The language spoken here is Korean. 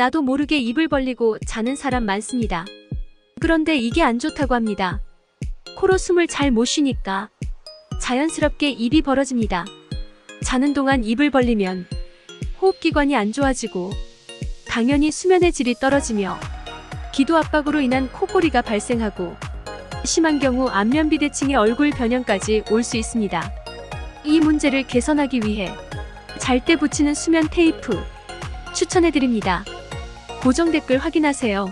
나도 모르게 입을 벌리고 자는 사람 많습니다. 그런데 이게 안 좋다고 합니다. 코로 숨을 잘 못 쉬니까 자연스럽게 입이 벌어집니다. 자는 동안 입을 벌리면 호흡기관이 안 좋아지고 당연히 수면의 질이 떨어지며 기도 압박으로 인한 코골이가 발생하고 심한 경우 안면비대칭의 얼굴 변형까지 올 수 있습니다. 이 문제를 개선하기 위해 잘 때 붙이는 수면 테이프 추천해드립니다. 고정 댓글 확인하세요.